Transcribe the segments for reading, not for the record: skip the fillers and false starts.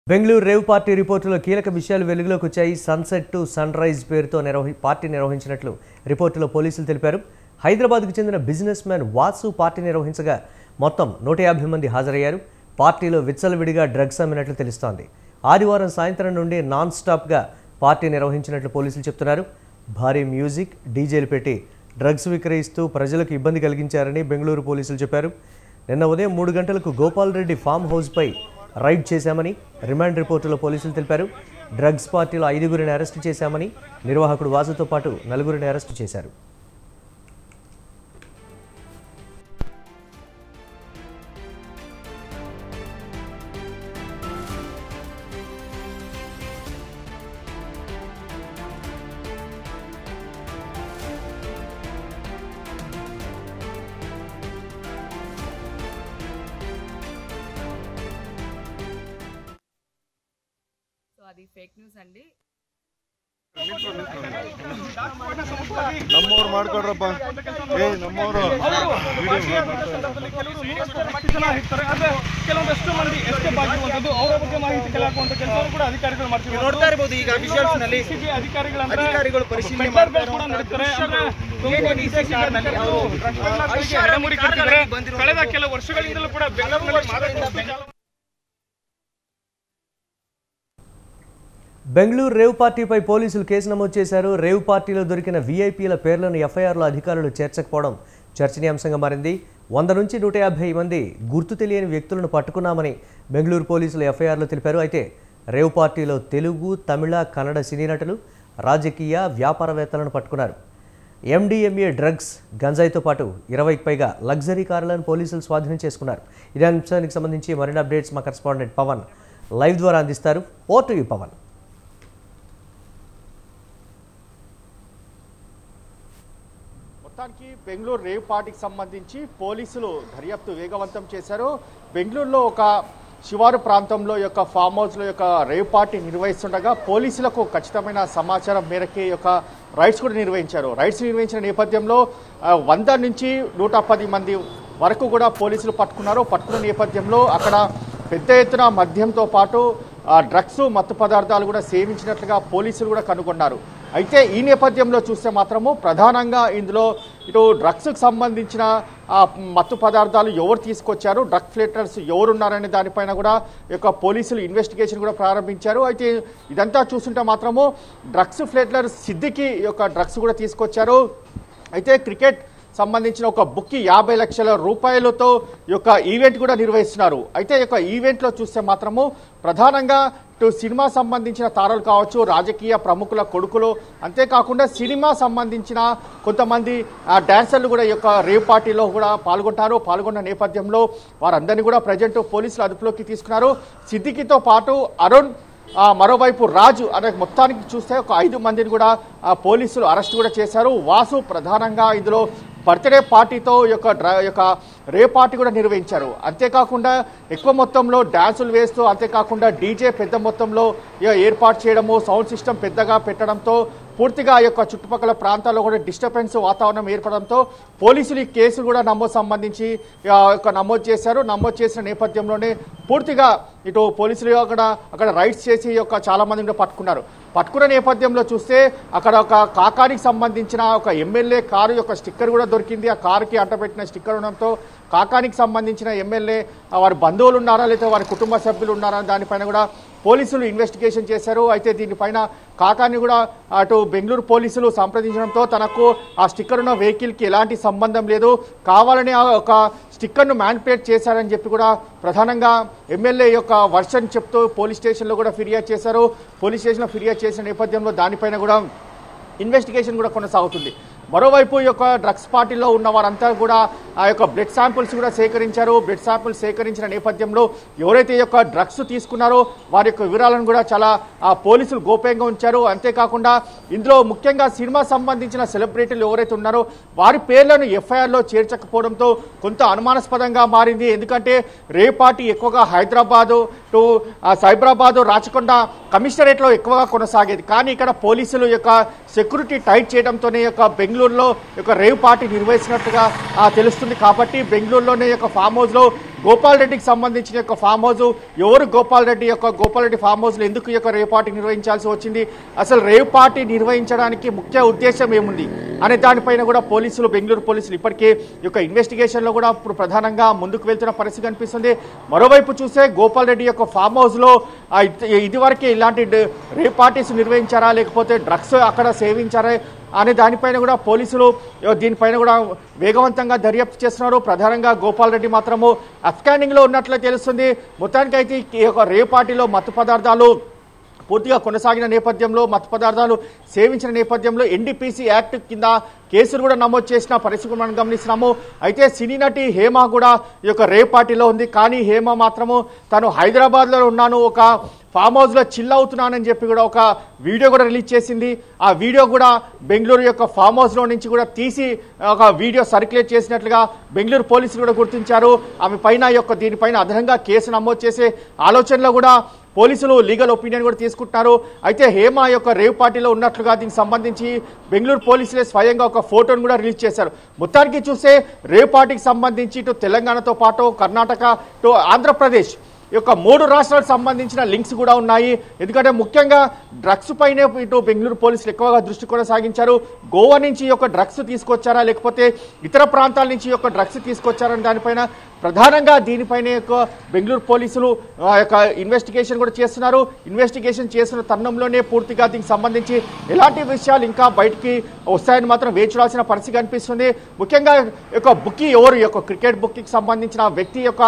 Bengaluru rave party రిపోర్టులో కీలక విషయాలు వెలుగులోకి వచ్చాయి. సన్సెట్ టు సన్ రైజ్ పేరుతో పార్టీ నిర్వహించినట్లు రిపోర్టులో పోలీసులు తెలిపారు. హైదరాబాద్కు చెందిన బిజినెస్ మ్యాన్ వాసు పార్టీ నిర్వహించగా మొత్తం 150 మంది హాజరయ్యారు. పార్టీలో విచ్చలవిడిగా డ్రగ్స్ అమ్మినట్లు తెలుస్తోంది. ఆదివారం సాయంత్రం నుండి నాన్ స్టాప్గా పార్టీ నిర్వహించినట్లు పోలీసులు చెప్తున్నారు. భారీ మ్యూజిక్, డీజేలు పెట్టి డ్రగ్స్ విక్రయిస్తూ ప్రజలకు ఇబ్బంది కలిగించారని బెంగళూరు పోలీసులు చెప్పారు. నిన్న ఉదయం 3 గంటలకు గోపాల్ రెడ్డి ఫామ్ హౌస్పై రైడ్ చేశామని రిమాండ్ రిపోర్టులో పోలీసులు తెలిపారు. డ్రగ్స్ పార్టీలో 5గురిని అరెస్టు చేశామని, నిర్వాహకుడు వాసుతో పాటు 4గురిని అరెస్టు చేశారు. అది ఫేక్ న్యూస్ అండి. ನಮ್ಮವ್ರು ಮಾಡ್ಕೊಡ್ರಪ್ಪ. ನಮ್ಮವರು ಕೆಲವೊಂದಷ್ಟು ಮಂದಿ ಎಸ್ಕೇಪ್ ಆಗಿರುವಂತದ್ದು, ಅವರ ಬಗ್ಗೆ ಮಾಹಿತಿ ಕಲಾಕುವಂತ ಕೆಲಸವನ್ನು ಕೂಡ ಅಧಿಕಾರಿಗಳು ಮಾಡ್ತಿದ್ದಾರೆ. ನೋಡ್ತಾ ಇರಬಹುದು ಈಗ ವಿಜುವಲ್ಸ್ ನಲ್ಲಿ ಅಧಿಕಾರಿಗಳು ಪರಿಶೀಲನೆ ಕೂಡ ನಡೆಯುತ್ತಾರೆ. ಕಳೆದ ಕೆಲವು ವರ್ಷಗಳಿಂದಲೂ ಕೂಡ ಬೆಂಗಳೂರಿನಲ್ಲಿ బెంగళూరు రేవ్ పార్టీపై పోలీసులు కేసు నమోదు చేశారు. రేవ్ పార్టీలో దొరికిన వీఐపీల పేర్లను ఎఫ్ఐఆర్లో అధికారులు చేర్చకపోవడం చర్చనీయాంశంగా మారింది. 100 నుంచి 150 మంది గుర్తు తెలియని వ్యక్తులను పట్టుకున్నామని బెంగళూరు పోలీసులు ఎఫ్ఐఆర్లో తెలిపారు. అయితే రేవ్ పార్టీలో తెలుగు, తమిళ, కన్నడ సినీ నటులు, రాజకీయ, వ్యాపారవేత్తలను పట్టుకున్నారు. ఎండిఎంఏ డ్రగ్స్, గంజాయితో పాటు 20కి పైగా లగ్జరీ కార్లను పోలీసులు స్వాధీనం చేసుకున్నారు. ఇదే అంశానికి సంబంధించి మరిన్ని అప్డేట్స్ మా కరెస్పాండెంట్ పవన్ లైవ్ ద్వారా అందిస్తారు. ఓ టు యు పవన్. మొత్తానికి బెంగళూరు రేవ్ పార్టీకి సంబంధించి పోలీసులు దర్యాప్తు వేగవంతం చేశారు. బెంగళూరులో ఒక శివారు ప్రాంతంలో యొక్క ఫామ్ హౌస్లో యొక్క రేవ్ పార్టీ నిర్వహిస్తుండగా పోలీసులకు ఖచ్చితమైన సమాచారం మేరకే యొక్క రైడ్స్ కూడా నిర్వహించారు. రైడ్స్ నిర్వహించిన నేపథ్యంలో 100 నుంచి 110 మంది వరకు కూడా పోలీసులు పట్టుకున్నారు. పట్టుకున్న నేపథ్యంలో అక్కడ పెద్ద ఎత్తున మద్యంతో పాటు డ్రగ్స్, మత్తు పదార్థాలు కూడా సేవించినట్లుగా పోలీసులు కూడా కనుగొన్నారు. అయితే ఈ నేపథ్యంలో చూస్తే మాత్రము ప్రధానంగా ఇందులో ఇటు డ్రగ్స్కి సంబంధించిన మత్తు పదార్థాలు ఎవరు తీసుకొచ్చారు, డ్రగ్ ఫ్లేటర్స్ ఎవరున్నారనే దానిపైన కూడా యొక్క పోలీసులు ఇన్వెస్టిగేషన్ కూడా ప్రారంభించారు. అయితే ఇదంతా చూస్తుంటే మాత్రము డ్రగ్స్ ఫ్లేటర్ సిద్దికి యొక్క డ్రగ్స్ కూడా తీసుకొచ్చారు. అయితే క్రికెట్ సంబంధించిన ఒక బుక్కి 50 లక్షల రూపాయలతో యొక్క ఈవెంట్ కూడా నిర్వహిస్తున్నారు. అయితే యొక్క ఈవెంట్లో చూస్తే మాత్రము ప్రధానంగా ఇటు సినిమా సంబంధించిన తారలు కావచ్చు, రాజకీయ ప్రముఖుల కొడుకులు, అంతేకాకుండా సినిమా సంబంధించిన కొంతమంది డాన్సర్లు కూడా ఈ యొక్క రేవ్ పార్టీలో కూడా పాల్గొన్న నేపథ్యంలో వారందరినీ కూడా ప్రజెంట్ పోలీసులు అదుపులోకి తీసుకున్నారు. సిద్దికితో పాటు అరుణ్, మరోవైపు రాజు అనే మొత్తానికి చూస్తే ఒక 5 మందిని కూడా పోలీసులు అరెస్ట్ కూడా చేశారు. వాసు ప్రధానంగా ఇందులో బర్త్డే పార్టీతో యొక్క రే పార్టీ కూడా నిర్వహించారు. అంతేకాకుండా ఎక్కువ మొత్తంలో డ్యాన్సులు వేస్తూ, అంతేకాకుండా డీజే పెద్ద మొత్తంలో ఏర్పాటు చేయడము, సౌండ్ సిస్టమ్ పెద్దగా పెట్టడంతో పూర్తిగా ఆ యొక్క చుట్టుపక్కల ప్రాంతాల్లో కూడా డిస్టర్బెన్స్ వాతావరణం ఏర్పడంతో పోలీసులు ఈ కేసు కూడా సంబంధించి నమోదు చేశారు. నమోదు చేసిన నేపథ్యంలోనే పూర్తిగా ఇటు పోలీసులు అక్కడ రైడ్స్ చేసి చాలా మందిని పట్టుకున్నారు. పట్టుకున్న నేపథ్యంలో చూస్తే అక్కడ ఒక కాకానికి సంబంధించిన ఒక ఎమ్మెల్యే కారు యొక్క స్టిక్కర్ కూడా దొరికింది. ఆ కారుకి అంటపెట్టిన స్టిక్కర్ ఉండడంతో కాకానికి సంబంధించిన ఎమ్మెల్యే వారి బంధువులు ఉన్నారా లేదా వారి కుటుంబ సభ్యులు ఉన్నారా దానిపైన కూడా పోలీసులు ఇన్వెస్టిగేషన్ చేశారు. అయితే దీనిపైన కాకాని కూడా అటు బెంగళూరు పోలీసులు సంప్రదించడంతో తనకు ఆ స్టిక్కర్ ఉన్న వెహికల్కి ఎలాంటి సంబంధం లేదు, కావాలని ఒక స్టిక్కర్ను మ్యానిపులేట్ చేశారని చెప్పి కూడా ప్రధానంగా ఎమ్మెల్యే యొక్క వర్షన్ చెప్తూ పోలీస్ స్టేషన్లో కూడా ఫిర్యాదు చేశారు. పోలీస్ స్టేషన్లో ఫిర్యాదు చేసిన నేపథ్యంలో దానిపైన కూడా ఇన్వెస్టిగేషన్ కూడా కొనసాగుతుంది. మరోవైపు ఈ యొక్క డ్రగ్స్ పార్టీలో ఉన్న వారంతా కూడా ఆ యొక్క బ్లడ్ శాంపుల్స్ కూడా సేకరించారు. బ్లడ్ శాంపుల్స్ సేకరించిన నేపథ్యంలో ఎవరైతే ఈ యొక్క డ్రగ్స్ తీసుకున్నారో వారి యొక్క వివరాలను కూడా చాలా పోలీసులు గోప్యంగా ఉంచారు. అంతేకాకుండా ఇందులో ముఖ్యంగా సినిమా సంబంధించిన సెలబ్రిటీలు ఎవరైతే ఉన్నారో వారి పేర్లను ఎఫ్ఐఆర్లో చేర్చకపోవడంతో కొంత అనుమానాస్పదంగా మారింది. ఎందుకంటే రే పార్టీ ఎక్కువగా హైదరాబాదు టు సైబరాబాదు, రాచకొండ కమిషనరేట్లో ఎక్కువగా కొనసాగేది. కానీ ఇక్కడ పోలీసులు యొక్క సెక్యూరిటీ టైట్ చేయడంతోనే యొక్క బెంగళూరులో యొక్క రేవ్ పార్టీ నిర్వహించినట్టుగా తెలుస్తుంది. నడుస్తుంది కాబట్టి బెంగళూరులోనే యొక్క ఫామ్ హౌస్లో గోపాల్ రెడ్డికి సంబంధించిన యొక్క ఫామ్ హౌస్ ఎవరు గోపాల్ రెడ్డి ఫామ్ హౌస్లో ఎందుకు ఈ యొక్క రేవ్ పార్టీ నిర్వహించాల్సి వచ్చింది, అసలు రేవ్ పార్టీ నిర్వహించడానికి ముఖ్య ఉద్దేశం ఏముంది అనే దానిపైన కూడా బెంగళూరు పోలీసులు ఇప్పటికే ఈ యొక్క ఇన్వెస్టిగేషన్లో కూడా ప్రధానంగా ముందుకు వెళ్తున్న పరిస్థితి కనిపిస్తుంది. మరోవైపు చూస్తే గోపాల్ రెడ్డి యొక్క ఫామ్ హౌస్లో ఇదివరకే ఇలాంటి రేవ్ పార్టీస్ నిర్వహించారా లేకపోతే డ్రగ్స్ అక్కడ సేవించారా అనే దానిపైన కూడా పోలీసులు దీనిపైన కూడా వేగవంతంగా దర్యాప్తు చేస్తున్నారు. ప్రధానంగా గోపాల్ రెడ్డి మాత్రము అబ్స్కాండింగ్లో ఉన్నట్లు తెలుస్తుంది. మొత్తానికైతే ఈ యొక్క రేవ్ పార్టీలో మత్తు పదార్థాలు పూర్తిగా కొనసాగిన నేపథ్యంలో మత్తు పదార్థాలు సేవించిన నేపథ్యంలో ఎన్డీపీసీ యాక్ట్ కింద కేసులు కూడా నమోదు చేసిన పరిస్థితి మనం గమనిస్తున్నాము. అయితే సినీ నటి హేమ కూడా ఈ యొక్క రేవ్ పార్టీలో ఉంది. కానీ హేమ మాత్రము తను హైదరాబాద్లో ఉన్నాను, ఒక ఫామ్ హౌస్లో చిల్ అవుతున్నానని చెప్పి కూడా ఒక వీడియో కూడా రిలీజ్ చేసింది. ఆ వీడియో కూడా బెంగళూరు యొక్క ఫామ్ హౌస్లో నుంచి కూడా తీసి ఒక వీడియో సర్క్యులేట్ చేసినట్లుగా బెంగళూరు పోలీసులు కూడా గుర్తించారు. ఆమె పైన దీనిపైన అదనంగా కేసు నమోదు చేసే ఆలోచనలో కూడా పోలీసులు లీగల్ ఒపీనియన్ కూడా తీసుకుంటున్నారు. అయితే హేమ యొక్క రేవ్ పార్టీలో ఉన్నట్లుగా దీనికి సంబంధించి బెంగళూరు పోలీసులే స్వయంగా ఒక ఫోటోను కూడా రిలీజ్ చేశారు. మొత్తానికి చూస్తే రేవ్ పార్టీకి సంబంధించి ఇటు తెలంగాణతో పాటు కర్ణాటక ఇటు ఆంధ్రప్రదేశ్ ఈ యొక్క 3 రాష్ట్రాలకు సంబంధించిన లింక్స్ కూడా ఉన్నాయి. ఎందుకంటే ముఖ్యంగా డ్రగ్స్ పైనే ఇటు బెంగళూరు పోలీసులు ఎక్కువగా దృష్టి కొనసాగించారు. గోవా నుంచి ఈ యొక్క డ్రగ్స్ తీసుకొచ్చారా లేకపోతే ఇతర ప్రాంతాల నుంచి ఈ యొక్క డ్రగ్స్ తీసుకొచ్చారని దానిపైన ప్రధానంగా దీనిపైన బెంగళూరు పోలీసులు యొక్క ఇన్వెస్టిగేషన్ కూడా చేస్తున్నారు. ఇన్వెస్టిగేషన్ చేస్తున్న తరుణంలోనే పూర్తిగా దీనికి సంబంధించి ఎలాంటి విషయాలు ఇంకా బయటికి వస్తాయని మాత్రం వేచి చూడాల్సిన పరిస్థితి కనిపిస్తుంది. ముఖ్యంగా యొక్క బుకీ ఎవరు, ఈ యొక్క క్రికెట్ బుకీకి సంబంధించిన వ్యక్తి యొక్క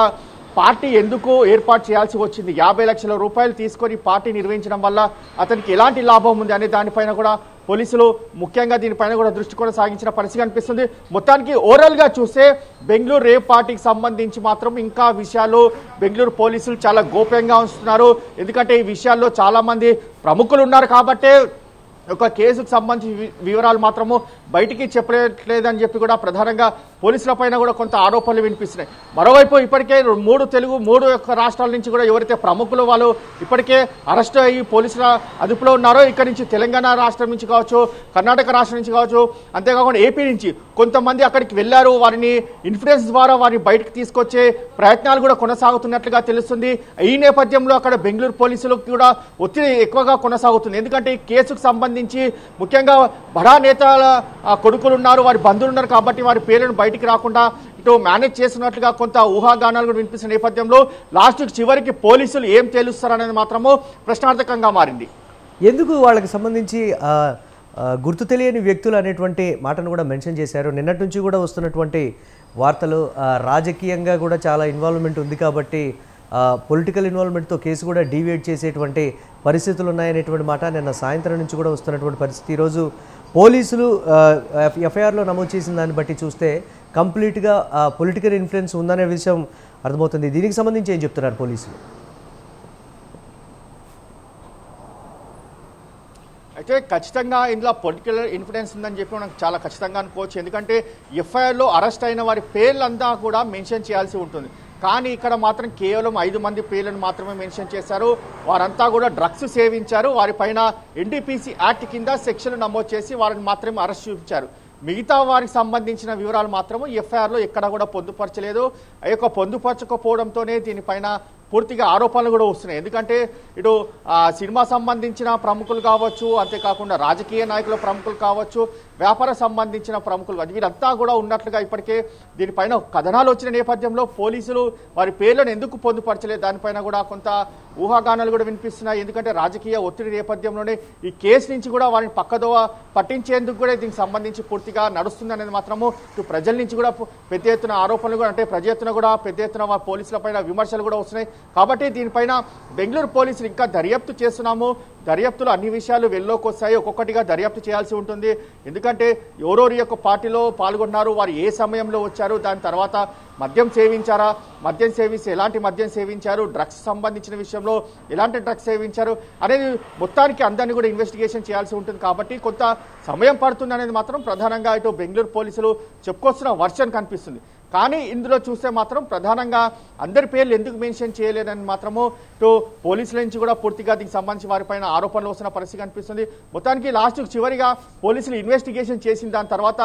పార్టీ ఎందుకు ఏర్పాటు చేయాల్సి వచ్చింది, 50 లక్షల రూపాయలు తీసుకొని పార్టీ నిర్వహించడం వల్ల అతనికి ఎలాంటి లాభం ఉంది అనే దానిపైన కూడా పోలీసులు ముఖ్యంగా దీనిపైన కూడా దృష్టి కొనసాగించిన పరిస్థితి కనిపిస్తుంది. మొత్తానికి ఓవరాల్గా చూస్తే బెంగళూరు రేవ్ పార్టీకి సంబంధించి మాత్రం ఇంకా విషయాలు బెంగళూరు పోలీసులు చాలా గోప్యంగా ఉంచుతున్నారు. ఎందుకంటే ఈ విషయాల్లో చాలామంది ప్రముఖులు ఉన్నారు కాబట్టే ఒక కేసుకు సంబంధించి వివరాలు మాత్రము బయటికి చెప్పలేదని చెప్పి కూడా ప్రధానంగా పోలీసుల పైన కూడా కొంత ఆరోపణలు వినిపిస్తున్నాయి. మరోవైపు ఇప్పటికే 3 యొక్క రాష్ట్రాల నుంచి కూడా ఎవరైతే ప్రముఖులు వాళ్ళు ఇప్పటికే అరెస్ట్ అయ్యి పోలీసుల అదుపులో ఉన్నారో, ఇక్కడ నుంచి తెలంగాణ రాష్ట్రం నుంచి కావచ్చు, కర్ణాటక రాష్ట్రం నుంచి కావచ్చు, అంతేకాకుండా ఏపీ నుంచి కొంతమంది అక్కడికి వెళ్ళారు. వారిని ఇన్ఫ్లుయెన్స్ ద్వారా వారిని బయటకు తీసుకొచ్చే ప్రయత్నాలు కూడా కొనసాగుతున్నట్లుగా తెలుస్తుంది. ఈ నేపథ్యంలో అక్కడ బెంగళూరు పోలీసులకు కూడా ఒత్తిడి ఎక్కువగా కొనసాగుతుంది. ఎందుకంటే ఈ కేసుకు సంబంధించి ముఖ్యంగా బడా నేతల కొడుకులు ఉన్నారు, వారి బంధువులు ఉన్నారు కాబట్టి వారి పేర్లను బయటికి రాకుండా ఇటు మేనేజ్ చేస్తున్నట్లుగా కొంత ఊహాగానాలు కూడా వినిపిస్తున్న నేపథ్యంలో చివరికి పోలీసులు ఏం తేలుస్తారనేది మాత్రము ప్రశ్నార్థకంగా మారింది. ఎందుకు వాళ్ళకి సంబంధించి గుర్తు తెలియని వ్యక్తులు అనేటువంటి మాటను కూడా మెన్షన్ చేశారు. నిన్నటి నుంచి కూడా వస్తున్నటువంటి వార్తలు రాజకీయంగా కూడా చాలా ఇన్వాల్వ్మెంట్ ఉంది కాబట్టి పొలిటికల్ ఇన్వాల్వ్మెంట్తో కేసు కూడా డీవియేట్ చేసేటువంటి పరిస్థితులు ఉన్నాయనేటువంటి మాట నిన్న సాయంత్రం నుంచి కూడా వస్తున్నటువంటి పరిస్థితి. ఈరోజు పోలీసులు ఎఫ్ఐఆర్లో నమోదు చేసిన దాన్ని బట్టి చూస్తే కంప్లీట్గా పొలిటికల్ ఇన్ఫ్లుయెన్స్ ఉందనే విషయం అర్థమవుతుంది. దీనికి సంబంధించి ఏం చెప్తున్నారు పోలీసులు? అయితే ఖచ్చితంగా ఇందులో పొలిటికల్ ఇన్ఫ్లుయెన్స్ ఉందని చెప్పి మనం చాలా ఖచ్చితంగా అనుకోవచ్చు. ఎందుకంటే ఎఫ్ఐఆర్లో అరెస్ట్ అయిన వారి పేర్లంతా కూడా మెన్షన్ చేయాల్సి ఉంటుంది. కానీ ఇక్కడ మాత్రం కేవలం 5 మంది పేర్లను మాత్రమే మెన్షన్ చేశారు. వారంతా కూడా డ్రగ్స్ సేవించారు. వారిపైన ఎన్డీపీసీ యాక్ట్ కింద సెక్షన్లు నమోదు చేసి వారిని మాత్రమే అరెస్ట్ చూపించారు. మిగతా వారికి సంబంధించిన వివరాలు మాత్రము ఎఫ్ఐఆర్లో ఎక్కడ కూడా పొందుపరచలేదు. ఆ యొక్క పొందుపరచకపోవడంతోనే దీనిపైన పూర్తిగా ఆరోపణలు కూడా వస్తున్నాయి. ఎందుకంటే ఇటు సినిమా సంబంధించిన ప్రముఖులు కావచ్చు, అంతేకాకుండా రాజకీయ నాయకుల ప్రముఖులు కావచ్చు, వ్యాపార సంబంధించిన ప్రముఖులు వీరంతా కూడా ఉన్నట్లుగా ఇప్పటికే దీనిపైన కథనాలు వచ్చిన నేపథ్యంలో పోలీసులు వారి పేర్లను ఎందుకు పొందుపరచలేదు దానిపైన కూడా కొంత ఊహాగానాలు కూడా వినిపిస్తున్నాయి. ఎందుకంటే రాజకీయ ఒత్తిడి నేపథ్యంలోనే ఈ కేసు నుంచి కూడా వారిని పక్కదోవ పట్టించేందుకు కూడా దీనికి సంబంధించి పూర్తిగా నడుస్తుంది అనేది మాత్రము ఇటు ప్రజల నుంచి కూడా పెద్ద ఎత్తున ఆరోపణలు కూడా అంటే పెద్ద ఎత్తున పోలీసుల పైన విమర్శలు కూడా వస్తున్నాయి. కాబట్టి దీనిపైన బెంగళూరు పోలీసులు ఇంకా దర్యాప్తు చేస్తున్నాము. దర్యాప్తులో అన్ని విషయాలు వెల్లోకి వస్తాయి. ఒక్కొక్కటిగా దర్యాప్తు చేయాల్సి ఉంటుంది. ఎందుకంటే ఎవరెవరి యొక్క పార్టీలో పాల్గొన్నారు, వారు ఏ సమయంలో వచ్చారు, దాని తర్వాత మద్యం సేవించారా, మద్యం సేవిస్తే ఎలాంటి మద్యం సేవించారు, డ్రగ్స్ సంబంధించిన విషయంలో ఎలాంటి డ్రగ్స్ సేవించారు అనేది మొత్తానికి అందరినీ కూడా ఇన్వెస్టిగేషన్ చేయాల్సి ఉంటుంది. కాబట్టి కొంత సమయం పడుతుంది అనేది మాత్రం ప్రధానంగా ఇటు బెంగళూరు పోలీసులు చెప్పుకొస్తున్న వర్షన్ కనిపిస్తుంది. కానీ ఇందులో చూస్తే మాత్రం ప్రధానంగా అందరి పేర్లు ఎందుకు మెన్షన్ చేయలేదని మాత్రము ఇటు పోలీసుల నుంచి కూడా పూర్తిగా దీనికి సంబంధించి వారిపైన ఆరోపణలు వస్తున్న పరిస్థితి కనిపిస్తుంది. మొత్తానికి లాస్ట్ చివరిగా పోలీసులు ఇన్వెస్టిగేషన్ చేసిన దాని తర్వాత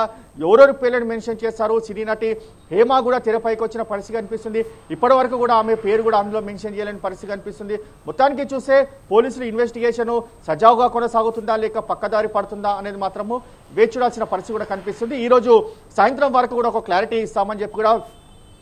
ఎవరెవరి పేర్లను మెన్షన్ చేస్తారు, సినీ నటి హేమ కూడా తెరపైకి వచ్చిన పరిస్థితి కనిపిస్తుంది. ఇప్పటి వరకు కూడా ఆమె పేరు కూడా అందులో మెన్షన్ చేయలేని పరిస్థితి కనిపిస్తుంది. మొత్తానికి చూస్తే పోలీసులు ఇన్వెస్టిగేషన్ సజావుగా కొనసాగుతుందా లేక పక్కదారి పడుతుందా అనేది మాత్రము వేచి చూడాల్సిన పరిస్థితి కూడా కనిపిస్తుంది. ఈ రోజు సాయంత్రం వరకు కూడా ఒక క్లారిటీ ఇస్తామని చెప్పి కూడా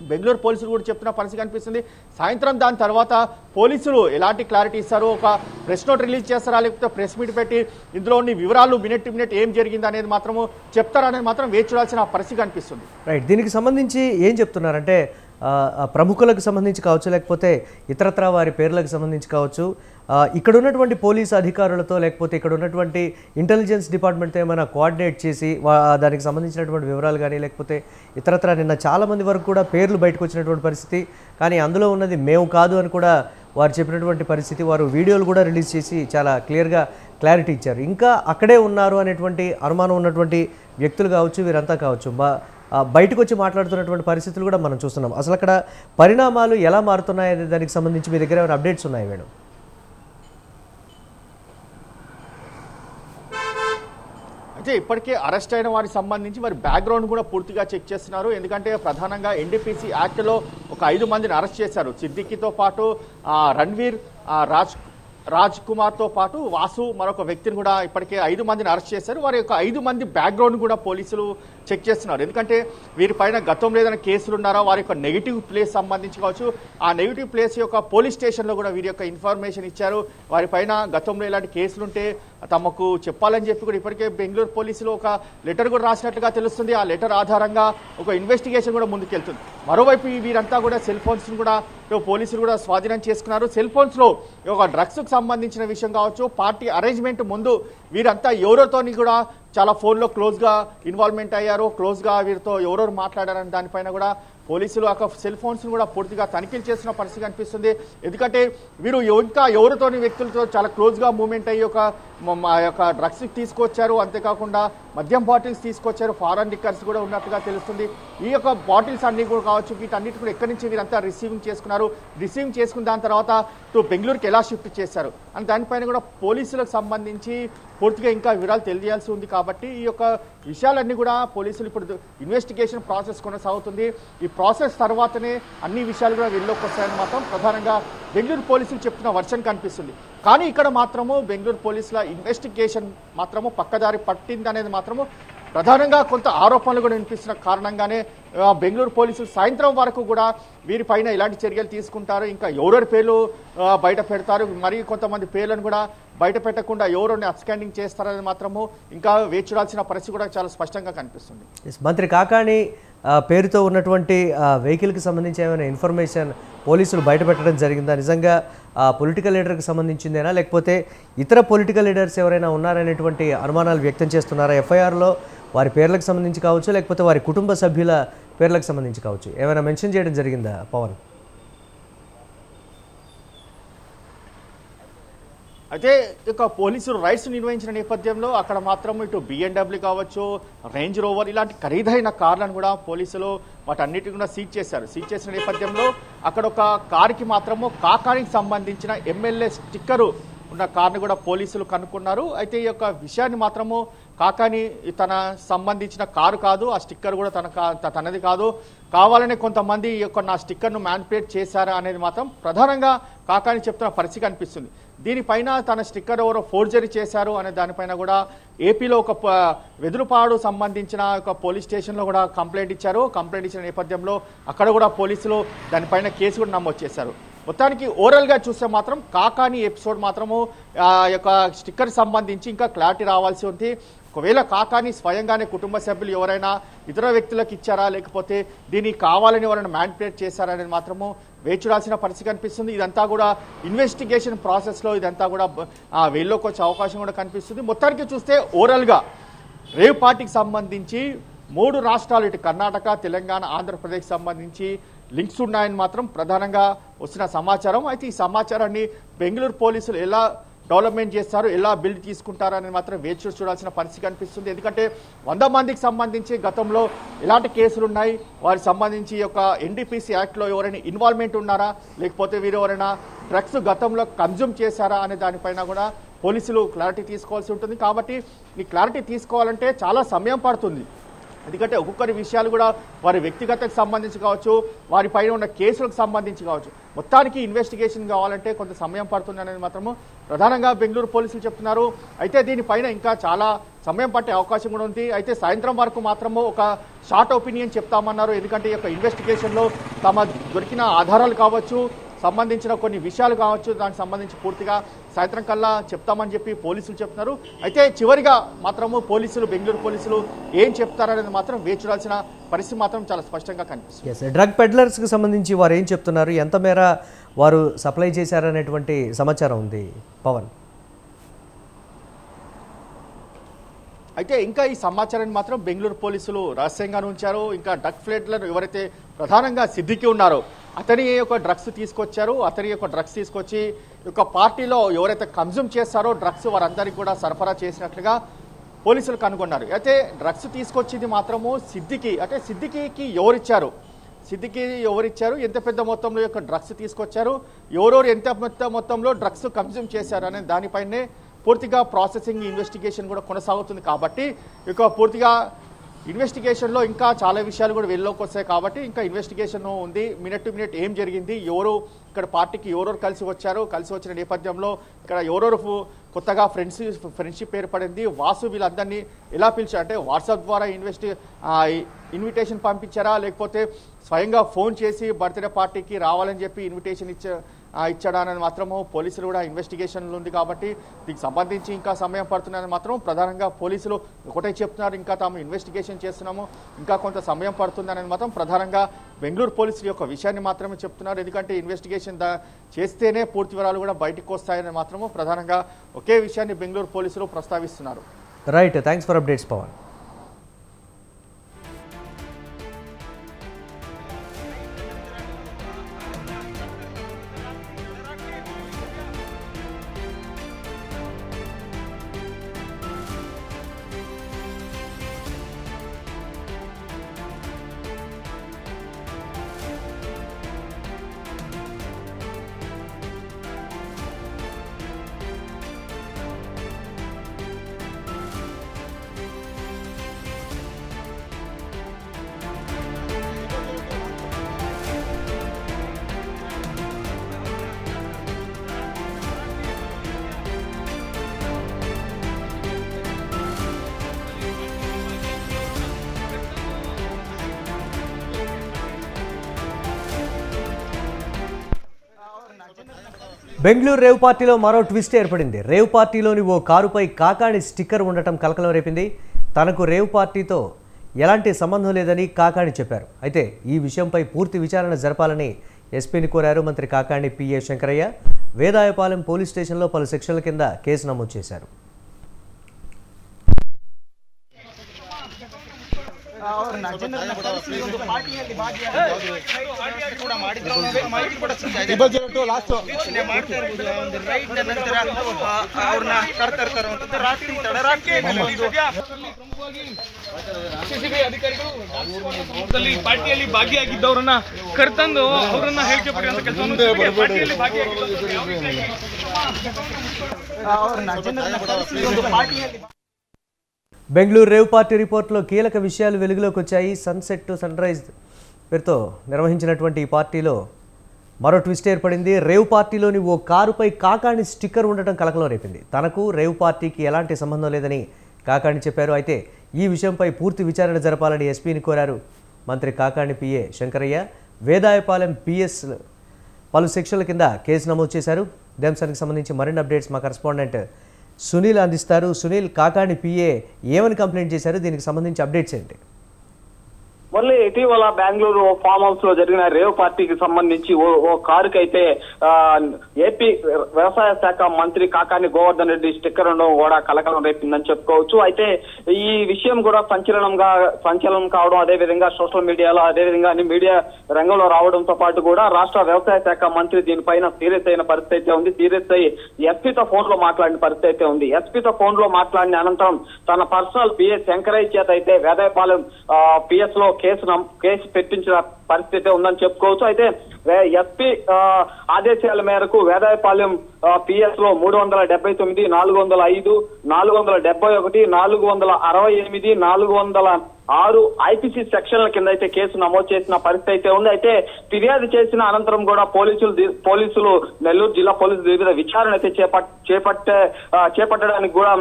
బెంగళూరు పోలీసులు కూడా చెప్తున్న పరిస్థితి కనిపిస్తుంది. సాయంత్రం దాని తర్వాత పోలీసులు ఎలాంటి క్లారిటీ ఇస్తారు, ఒక ప్రెస్ నోట్ రిలీజ్ చేస్తారా లేకపోతే ప్రెస్ మీట్ పెట్టి ఇందులో ఉన్న వివరాలు మినిట్ టు మినిట్ ఏం జరిగింది అనేది మాత్రము చెప్తారా అనేది మాత్రం వేచి చూడాల్సిన పరిస్థితి కనిపిస్తుంది. రైట్, దీనికి సంబంధించి ఏం చెప్తున్నారంటే ప్రముఖులకు సంబంధించి కావచ్చు లేకపోతే ఇతరత్రా వారి పేర్లకు సంబంధించి కావచ్చు, ఇక్కడ ఉన్నటువంటి పోలీసు అధికారులతో లేకపోతే ఇక్కడ ఉన్నటువంటి ఇంటెలిజెన్స్ డిపార్ట్మెంట్తో ఏమైనా కోఆర్డినేట్ చేసి దానికి సంబంధించినటువంటి వివరాలు కానీ లేకపోతే ఇతరత్రా నిన్న చాలామంది వరకు కూడా పేర్లు బయటకు వచ్చినటువంటి పరిస్థితి, కానీ అందులో ఉన్నది మేము కాదు అని కూడా వారు చెప్పినటువంటి పరిస్థితి. వారు వీడియోలు కూడా రిలీజ్ చేసి చాలా క్లియర్గా క్లారిటీ ఇచ్చారు. ఇంకా అక్కడే ఉన్నారు అనేటువంటి అనుమానం ఉన్నటువంటి వ్యక్తులు కావచ్చు, వీరంతా కావచ్చు బయటకు వచ్చి మాట్లాడుతున్నటువంటి పరిస్థితులు కూడా మనం చూస్తున్నాం. అసలు అక్కడ పరిణామాలు ఎలా మారుతున్నాయనే దానికి సంబంధించి మీ దగ్గర ఏమైనా అప్డేట్స్ ఉన్నాయి మేడం? అయితే ఇప్పటికే అరెస్ట్ అయిన వారికి సంబంధించి వారి బ్యాక్గ్రౌండ్ కూడా పూర్తిగా చెక్ చేస్తున్నారు. ఎందుకంటే ప్రధానంగా ఎన్డీపీసీ యాక్ట్లో ఒక 5 మందిని అరెస్ట్ చేశారు. సిద్దికీతో పాటు రణ్వీర్, రాజ్ కుమార్తో పాటు వాసు మరొక వ్యక్తిని కూడా ఇప్పటికే 5 మందిని అరెస్ట్ చేశారు. వారి యొక్క 5 మంది బ్యాక్గ్రౌండ్ కూడా పోలీసులు చెక్ చేస్తున్నారు. ఎందుకంటే వీరిపైన గతంలో ఏదైనా కేసులు ఉన్నారా, వారి యొక్క నెగిటివ్ ప్లేస్ సంబంధించి కావచ్చు, ఆ నెగిటివ్ ప్లేస్ యొక్క పోలీస్ స్టేషన్లో కూడా వీరి యొక్క ఇన్ఫర్మేషన్ ఇచ్చారు. వారిపైన గతంలో ఇలాంటి కేసులుంటే తమకు చెప్పాలని చెప్పి కూడా ఇప్పటికే బెంగళూరు పోలీసులు ఒక లెటర్ కూడా రాసినట్లుగా తెలుస్తుంది. ఆ లెటర్ ఆధారంగా ఒక ఇన్వెస్టిగేషన్ కూడా ముందుకెళ్తుంది. మరోవైపు వీరంతా కూడా సెల్ ఫోన్స్ కూడా పోలీసులు కూడా స్వాధీనం చేసుకున్నారు. సెల్ ఫోన్స్ లో ఒక డ్రగ్స్ కు సంబంధించిన విషయం కావచ్చు, పార్టీ అరేంజ్మెంట్ ముందు వీరంతా ఎవరితోని కూడా చాలా ఫోన్లో క్లోజ్గా ఇన్వాల్వ్మెంట్ అయ్యారు, క్లోజ్గా వీరితో ఎవరెవరు మాట్లాడారని దానిపైన కూడా పోలీసులు ఆ సెల్ ఫోన్స్ కూడా పూర్తిగా తనిఖీలు చేసిన పరిస్థితి కనిపిస్తుంది. ఎందుకంటే వీరు ఇంకా ఎవరితోని వ్యక్తులతో చాలా క్లోజ్గా మూవ్మెంట్ అయ్యి యొక్క డ్రగ్స్ తీసుకొచ్చారు. అంతేకాకుండా మద్యం బాటిల్స్ తీసుకొచ్చారు, ఫారెన్ లిక్కర్స్ కూడా ఉన్నట్టుగా తెలుస్తుంది. ఈ యొక్క బాటిల్స్ అన్ని కూడా కావచ్చు, వీటన్నిటి కూడా ఎక్కడి నుంచి వీరంతా రిసీవింగ్ చేసుకున్నారు, రిసీవింగ్ చేసుకున్న దాని తర్వాత బెంగళూరుకి ఎలా షిఫ్ట్ చేశారు అని దానిపైన కూడా పోలీసులకు సంబంధించి పూర్తిగా ఇంకా వివరాలు తెలియాల్సి ఉంది. కాబట్టి ఈ యొక్క విషయాలన్నీ కూడా పోలీసులు ఇప్పుడు ఇన్వెస్టిగేషన్ ప్రాసెస్ కొనసాగుతుంది. ఈ ప్రాసెస్ తర్వాతనే అన్ని విషయాలు కూడా వెలుగులోకి వస్తాయని మాత్రం ప్రధానంగా బెంగళూరు పోలీసులు చెప్తున్న వర్షన్ కనిపిస్తుంది. కానీ ఇక్కడ మాత్రము బెంగళూరు పోలీసుల ఇన్వెస్టిగేషన్ మాత్రము పక్కదారి పట్టిందనేది మాత్రము ప్రధానంగా కొంత ఆరోపణలు కూడా వినిపిస్తున్న కారణంగానే బెంగళూరు పోలీసులు సాయంత్రం వరకు కూడా వీరిపైన ఇలాంటి చర్యలు తీసుకుంటారు, ఇంకా ఎవరెవరి పేర్లు బయట పెడతారు, మరి కొంతమంది పేర్లను కూడా బయట పెట్టకుండా ఎవరిని అబ్స్కాండింగ్ చేస్తారని మాత్రము ఇంకా వేచి చూడాల్సిన పరిస్థితి కూడా చాలా స్పష్టంగా కనిపిస్తుంది. మంత్రి కాకాణి పేరుతో ఉన్నటువంటి వెహికల్కి సంబంధించి ఏమైనా ఇన్ఫర్మేషన్ పోలీసులు బయటపెట్టడం జరిగిందా? నిజంగా పొలిటికల్ లీడర్కి సంబంధించిందేనా లేకపోతే ఇతర పొలిటికల్ లీడర్స్ ఎవరైనా ఉన్నారనేటువంటి అనుమానాలు వ్యక్తం చేస్తున్నారా? ఎఫ్ఐఆర్లో వారి పేర్లకు సంబంధించి కావచ్చు లేకపోతే వారి కుటుంబ సభ్యుల పేర్లకు సంబంధించి కావచ్చు ఏమైనా మెన్షన్ చేయడం జరిగిందా పవన్? అయితే ఇక పోలీసులు రైడ్స్ నిర్వహించిన నేపథ్యంలో అక్కడ మాత్రం ఇటు BMW కావచ్చు, రేంజ్ రోవర్ ఇలాంటి ఖరీదైన కార్లను కూడా పోలీసులు వాటన్నిటిని కూడా సీజ్ చేశారు. సీజ్ చేసిన నేపథ్యంలో అక్కడ ఒక కారుకి మాత్రము కాకానికి సంబంధించిన ఎమ్మెల్యే స్టిక్కరు ఉన్న కార్ని కూడా పోలీసులు కనుక్కున్నారు. అయితే ఈ యొక్క విషయాన్ని మాత్రము కాకాని తన సంబంధించిన కారు కాదు, ఆ స్టిక్కర్ కూడా తనది కాదు, కావాలనే కొంతమంది ఈ యొక్క నా స్టిక్కర్ను మ్యానిపులేట్ చేశారా అనేది మాత్రం ప్రధానంగా కాకాని చెప్తున్న పరిస్థితి కనిపిస్తుంది. దీనిపైన తన స్టిక్కర్ ఎవరో ఫోర్జరీ చేశారు అనే దానిపైన కూడా ఏపీలో ఒక వెదురుపాడు సంబంధించిన ఒక పోలీస్ స్టేషన్లో కూడా కంప్లైంట్ ఇచ్చారు. కంప్లైంట్ ఇచ్చిన నేపథ్యంలో అక్కడ కూడా పోలీసులు దానిపైన కేసు కూడా నమోదు చేశారు. మొత్తానికి ఓవరాల్గా చూస్తే మాత్రం కాకాని ఎపిసోడ్ మాత్రము యొక్క స్టిక్కర్ సంబంధించి ఇంకా క్లారిటీ రావాల్సి ఉంది. ఒకవేళ కాకాని స్వయంగానే కుటుంబ సభ్యులు ఎవరైనా ఇతర వ్యక్తులకు ఇచ్చారా లేకపోతే దీన్ని కావాలని ఎవరైనా మ్యానిపులేట్ చేశారా అనేది మాత్రము వేచి చూడాల్సిన పరిస్థితి కనిపిస్తుంది. ఇదంతా కూడా ఇన్వెస్టిగేషన్ ప్రాసెస్లో ఇదంతా కూడా వెలుగులోకి వచ్చే అవకాశం కూడా కనిపిస్తుంది. మొత్తానికి చూస్తే ఓవరాల్గా రేవ్ పార్టీకి సంబంధించి 3 రాష్ట్రాలు ఇటు కర్ణాటక, తెలంగాణ, ఆంధ్రప్రదేశ్ సంబంధించి లింక్స్ ఉన్నాయని మాత్రం ప్రధానంగా వస్తున్న సమాచారం. అయితే ఈ సమాచారాన్ని బెంగళూరు పోలీసులు ఎలా డెవలప్మెంట్ చేస్తారు, ఎలా బిల్డ్ తీసుకుంటారు అనేది మాత్రం వేచి చూడాల్సిన పరిస్థితి కనిపిస్తుంది. ఎందుకంటే 100 మందికి సంబంధించి గతంలో ఎలాంటి కేసులు ఉన్నాయి, వారికి సంబంధించి ఒక ఎన్డీపీసీ యాక్ట్లో ఎవరైనా ఇన్వాల్వ్మెంట్ ఉన్నారా, లేకపోతే వీరు ఎవరైనా డ్రగ్స్ గతంలో కన్జ్యూమ్ చేశారా అనే దానిపైన కూడా పోలీసులు క్లారిటీ తీసుకోవాల్సి ఉంటుంది. కాబట్టి ఈ క్లారిటీ తీసుకోవాలంటే చాలా సమయం పడుతుంది. ఎందుకంటే ఒక్కొక్కరి విషయాలు కూడా వారి వ్యక్తిగతకు సంబంధించి కావచ్చు, వారి పైన ఉన్న కేసులకు సంబంధించి కావచ్చు, మొత్తానికి ఇన్వెస్టిగేషన్ కావాలంటే కొంత సమయం పడుతుంది అనేది మాత్రము ప్రధానంగా బెంగళూరు పోలీసులు చెప్తున్నారు. అయితే దీనిపైన ఇంకా చాలా సమయం పట్టే అవకాశం కూడా ఉంది. అయితే సాయంత్రం వరకు మాత్రము ఒక షార్ట్ ఒపీనియన్ చెప్తామన్నారు. ఎందుకంటే ఈ యొక్క ఇన్వెస్టిగేషన్లో తమ దొరికిన ఆధారాలు కావచ్చు, సంబంధించిన కొన్ని విషయాలు కావచ్చు, దానికి సంబంధించి పూర్తిగా సాయంత్రం కల్లా చెప్తామని చెప్పి పోలీసులు చెప్తున్నారు. అయితే చివరిగా మాత్రము బెంగళూరు పోలీసులు ఏం చెప్తారనేది మాత్రం వేచి చూడాల్సిన పరిస్థితి మాత్రం చాలా స్పష్టంగా కనిపిస్తుంది. డ్రగ్ పెడ్లర్స్కి సంబంధించి వారు ఏం చెప్తున్నారు, ఎంత మేర వారు సప్లై చేశారనేటువంటి సమాచారం ఉంది పవన్? అయితే ఇంకా ఈ సమాచారాన్ని మాత్రం బెంగళూరు పోలీసులు రహస్యంగానే ఉంచారు. ఇంకా డ్రగ్ పెడ్లర్ ఎవరైతే ప్రధానంగా సిద్దికి ఉన్నారో అతని యొక్క డ్రగ్స్ తీసుకొచ్చారు. అతని యొక్క డ్రగ్స్ తీసుకొచ్చి ఒక పార్టీలో ఎవరైతే కన్జ్యూమ్ చేస్తారో డ్రగ్స్ వారందరికీ కూడా సరఫరా చేసినట్లుగా పోలీసులు కనుగొన్నారు. అయితే డ్రగ్స్ తీసుకొచ్చింది మాత్రము సిద్దికి, అంటే సిద్దికి ఎవరిచ్చారు, ఎంత పెద్ద మొత్తంలో యొక్క డ్రగ్స్ తీసుకొచ్చారు, ఎవరెవరు ఎంత పెద్ద మొత్తంలో డ్రగ్స్ కన్జ్యూమ్ చేశారు అనే దానిపైనే పూర్తిగా ప్రాసెసింగ్ ఇన్వెస్టిగేషన్ కూడా కొనసాగుతుంది. కాబట్టి ఇక పూర్తిగా ఇన్వెస్టిగేషన్లో ఇంకా చాలా విషయాలు కూడా వెలుగులోకి వస్తాయి. కాబట్టి ఇంకా ఇన్వెస్టిగేషన్ ఉంది. మినిట్ టు మినిట్ ఏం జరిగింది, ఎవరు ఇక్కడ పార్టీకి ఎవరెవరు కలిసి వచ్చిన నేపథ్యంలో ఇక్కడ ఎవరెవరు కొత్తగా ఫ్రెండ్షిప్ ఏర్పడింది, వాసు వీళ్ళందరినీ ఎలా పిలిచారు, అంటే వాట్సాప్ ద్వారా ఇన్విటేషన్ పంపించారా, లేకపోతే స్వయంగా ఫోన్ చేసి బర్త్డే పార్టీకి రావాలని చెప్పి ఇన్విటేషన్ ఇచ్చాడా అనేది మాత్రము పోలీసులు కూడా ఇన్వెస్టిగేషన్లు ఉంది. కాబట్టి దీనికి సంబంధించి ఇంకా సమయం పడుతుందని మాత్రం ప్రధానంగా పోలీసులు ఒకటే చెప్తున్నారు, ఇంకా తాము ఇన్వెస్టిగేషన్ చేస్తున్నాము, ఇంకా కొంత సమయం పడుతుంది అనేది మాత్రం ప్రధానంగా బెంగళూరు పోలీసుల యొక్క విషయాన్ని మాత్రమే చెప్తున్నారు. ఎందుకంటే ఇన్వెస్టిగేషన్ చేస్తేనే పూర్తి వివరాలు కూడా బయటకు వస్తాయని మాత్రము ప్రధానంగా ఒకే విషయాన్ని బెంగళూరు పోలీసులు ప్రస్తావిస్తున్నారు. Right, thanks for updates Pavan. Bengaluru rave పార్టీలో మరో ట్విస్ట్ ఏర్పడింది. రేవ్ పార్టీలోని ఓ కారుపై కాకాణి స్టిక్కర్ ఉండటం కలకలం రేపింది. తనకు రేవ్ పార్టీతో ఎలాంటి సంబంధం లేదని కాకాణి చెప్పారు. అయితే ఈ విషయంపై పూర్తి విచారణ జరపాలని ఎస్పీని కోరారు మంత్రి కాకాణి పిఏ శంకరయ్య. వేదాయపాలెం పోలీస్ స్టేషన్లో పలు సెక్షన్ల కింద కేసు నమోదు చేశారు. ಪಾರ್ಟಿಯಲ್ಲಿ ಭಾಗಿಯಾಗಿದ್ದವರನ್ನ ಕರೆತಂದು ಅವರನ್ನ ಹೇಳ್ಕೊಬೇಡಿ ಅಂತ ಕೆಲಸ ಪಾರ್ಟಿಯಲ್ಲಿ బెంగళూరు రేవ్ పార్టీ రిపోర్ట్లో కీలక విషయాలు వెలుగులోకి వచ్చాయి. సన్సెట్ టు సన్ రైజ్ పేరుతో నిర్వహించినటువంటి ఈ పార్టీలో మరో ట్విస్ట్ ఏర్పడింది. రేవ్ పార్టీలోని ఓ కారుపై కాకాణి స్టిక్కర్ ఉండటం కలకలం రేపింది. తనకు రేవ్ పార్టీకి ఎలాంటి సంబంధం లేదని కాకాణి చెప్పారు. అయితే ఈ విషయంపై పూర్తి విచారణ జరపాలని ఎస్పీని కోరారు మంత్రి కాకాణి పిఏ శంకరయ్య. వేదాయపాలెం పిఎస్ పలు సెక్షన్ల కింద కేసు నమోదు చేశారు. ఇదే అంశానికి సంబంధించి మరిన్ని అప్డేట్స్ మా కరెస్పాండెంట్ సునీల్ అందిస్తారు. సునీల్, కాకాణి పిఏ ఏమని కంప్లైంట్ చేశారు, దీనికి సంబంధించి అప్డేట్స్ ఏంటి? మళ్ళీ ఇటీవల బెంగళూరు ఫామ్ హౌస్ లో జరిగిన రేవ్ పార్టీకి సంబంధించి ఓ కారుకి అయితే ఏపీ వ్యవసాయ శాఖ మంత్రి కాకాని గోవర్ధన్ రెడ్డి స్టిక్కర్ ఉండడం కూడా కలకలం రేపిందని చెప్పుకోవచ్చు. అయితే ఈ విషయం కూడా సంచలనం కావడం, అదే విధంగా సోషల్ మీడియాలో, అదే విధంగా అన్ని మీడియా రంగంలో రావడంతో పాటు కూడా రాష్ట్ర వ్యవసాయ శాఖ మంత్రి దీనిపైన సీరియస్ అయిన పరిస్థితి అయితే ఉంది. సీరియస్ అయ్యి ఎస్పీతో ఫోన్ లో మాట్లాడిన పరిస్థితి అయితే ఉంది. ఎస్పీతో ఫోన్ లో మాట్లాడిన అనంతరం తన పర్సనల్ పిఎస్ శంకరయ్య చేత అయితే వేదాయపాలెం పిఎస్ లో కేసు పెట్టించిన పరిస్థితి ఉందని చెప్పుకోవచ్చు. అయితే ఎస్పీ ఆదేశాల మేరకు వేదాయపాలెం పిఎస్ లో 379, 405, 471, 468, 406 ఐపీసీ సెక్షన్ల కింద అయితే కేసు నమోదు చేసిన పరిస్థితి అయితే ఉంది. అయితే ఫిర్యాదు చేసిన అనంతరం కూడా పోలీసులు నెల్లూరు జిల్లా పోలీసులు వివిధ విచారణ అయితే చేపట్టడానికి కూడా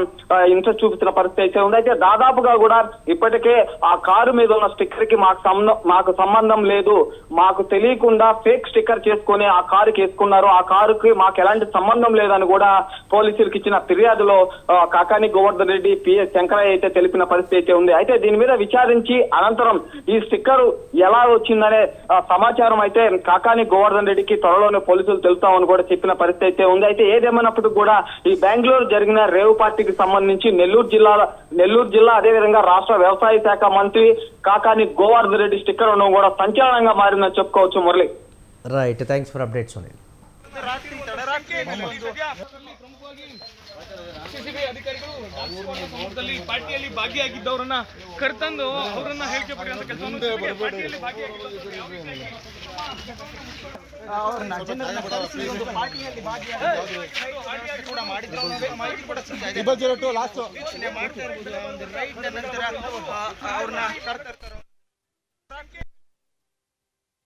ఇంట్రెస్ట్ చూపుతున్న పరిస్థితి అయితే ఉంది. అయితే దాదాపుగా కూడా ఇప్పటికే ఆ కారు మీద ఉన్న స్టిక్కర్ కి మాకు సంబంధం లేదు, మాకు తెలియకుండా ఫేక్ స్టిక్కర్ చేసుకుని ఆ కారుకి వేసుకున్నారు, ఆ కారుకి మాకు ఎలాంటి సంబంధం లేదని కూడా పోలీసులకు ఇచ్చిన ఫిర్యాదులో కాకాని గోవర్ధన్ రెడ్డి పిఎస్ శంకరయ్య అయితే తెలిపిన పరిస్థితి అయితే ఉంది. అయితే దీని మీద విచారించి అనంతరం ఈ స్టిక్కర్ ఎలా వచ్చిందనే సమాచారం అయితే కాకాని గోవర్ధన్ రెడ్డికి త్వరలోనే పోలీసులు తెలుస్తామని కూడా చెప్పిన పరిస్థితి అయితే ఉంది. అయితే ఏదేమైనప్పటికీ కూడా ఈ బెంగళూరు జరిగిన రేవ్ పార్టీకి సంబంధించి నెల్లూరు జిల్లా అదేవిధంగా రాష్ట్ర వ్యవసాయ శాఖ మంత్రి కాకాని గోవర్ధన్ రెడ్డి స్టిక్కర్ ఉండడం కూడా సంచలనంగా మారిందని చెప్పుకోవచ్చు. Murali, right, thanks for updates Sunil. CCB ಅಧಿಕಾರಿಗಳು ಪಾರ್ಟಿಯಲ್ಲಿ ಭಾಗಿಯಾಗಿದ್ದವರನ್ನ ಕರೆತಂದು ಅವರನ್ನ ಹೇಳಿಕೆ ಪಡೆಯುವಂತ ಕೆಲಸವನ್ನು ಪಾರ್ಟಿಯಲ್ಲಿ ಭಾಗಿಯಾಗಿದ್ದಾರೆ.